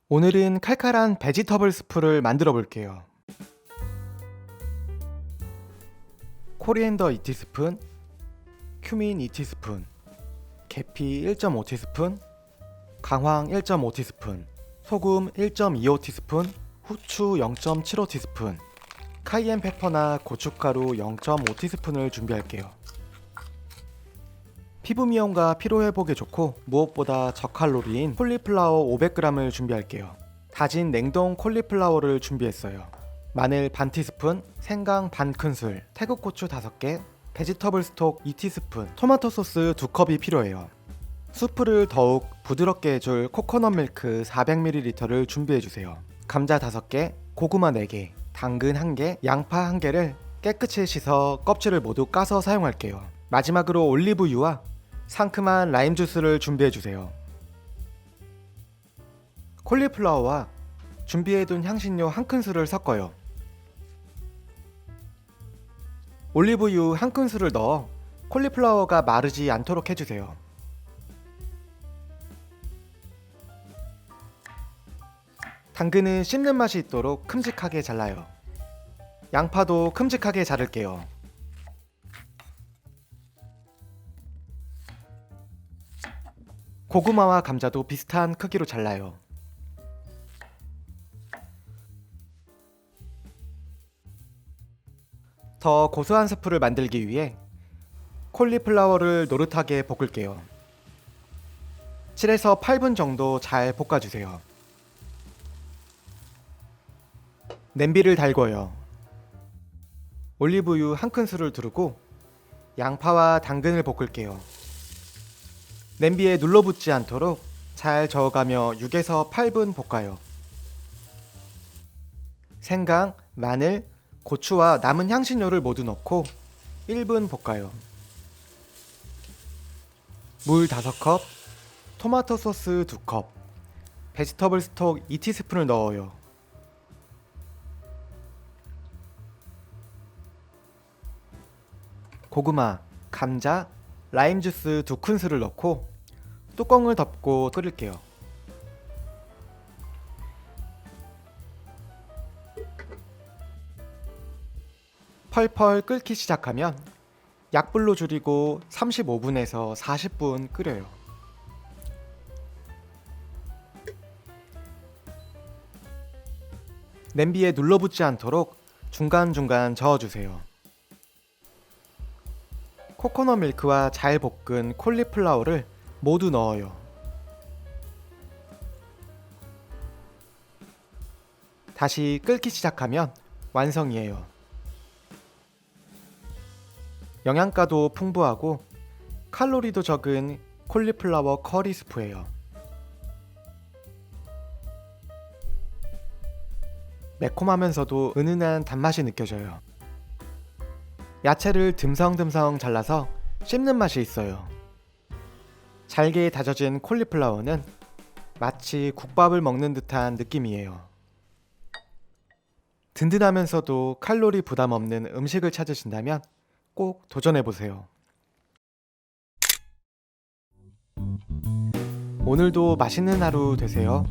오늘은 칼칼한 베지터블 스프를 만들어 볼게요. 코리앤더 2티스푼, 큐민 2티스푼, 계피 1.5티스푼, 강황 1.5티스푼, 소금 1.25티스푼, 후추 0.75티스푼, 카이엔 페퍼나 고춧가루 0.5티스푼을 준비할게요. 피부 미용과 피로 회복에 좋고 무엇보다 저칼로리인 콜리플라워 500g을 준비할게요. 다진 냉동 콜리플라워를 준비했어요. 마늘 반 티스푼, 생강 반 큰술, 태국고추 5개, 베지터블 스톡 2티스푼, 토마토 소스 2컵이 필요해요. 수프를 더욱 부드럽게 해줄 코코넛 밀크 400ml를 준비해주세요. 감자 5개, 고구마 4개, 당근 1개, 양파 1개를 깨끗이 씻어 껍질을 모두 까서 사용할게요. 마지막으로 올리브유와 상큼한 라임 주스를 준비해주세요. 콜리플라워와 준비해둔 향신료 1큰술을 섞어요. 올리브유 1큰술을 넣어 콜리플라워가 마르지 않도록 해주세요. 당근은 씹는 맛이 있도록 큼직하게 잘라요. 양파도 큼직하게 자를게요. 고구마와 감자도 비슷한 크기로 잘라요. 더 고소한 스프를 만들기 위해 콜리플라워를 노릇하게 볶을게요. 7에서 8분 정도 잘 볶아주세요. 냄비를 달궈요. 올리브유 1큰술을 두르고 양파와 당근을 볶을게요. 냄비에 눌러붙지 않도록 잘 저어가며 6에서 8분 볶아요. 생강, 마늘, 고추와 남은 향신료를 모두 넣고 1분 볶아요. 물 5컵, 토마토 소스 2컵, 베지터블 스톡 2티스푼을 넣어요. 고구마, 감자, 라임 주스 2큰술을 넣고 뚜껑을 덮고 끓일게요. 펄펄 끓기 시작하면 약불로 줄이고 35분에서 40분 끓여요. 냄비에 눌러붙지 않도록 중간중간 저어주세요. 코코넛 밀크와 잘 볶은 콜리플라워를 모두 넣어요. 다시 끓기 시작하면 완성이에요. 영양가도 풍부하고 칼로리도 적은 콜리플라워 커리 스프예요. 매콤하면서도 은은한 단맛이 느껴져요. 야채를 듬성듬성 잘라서 씹는 맛이 있어요. 잘게 다져진 콜리플라워는 마치 국밥을 먹는 듯한 느낌이에요. 든든하면서도 칼로리 부담 없는 음식을 찾으신다면 꼭 도전해보세요. 오늘도 맛있는 하루 되세요.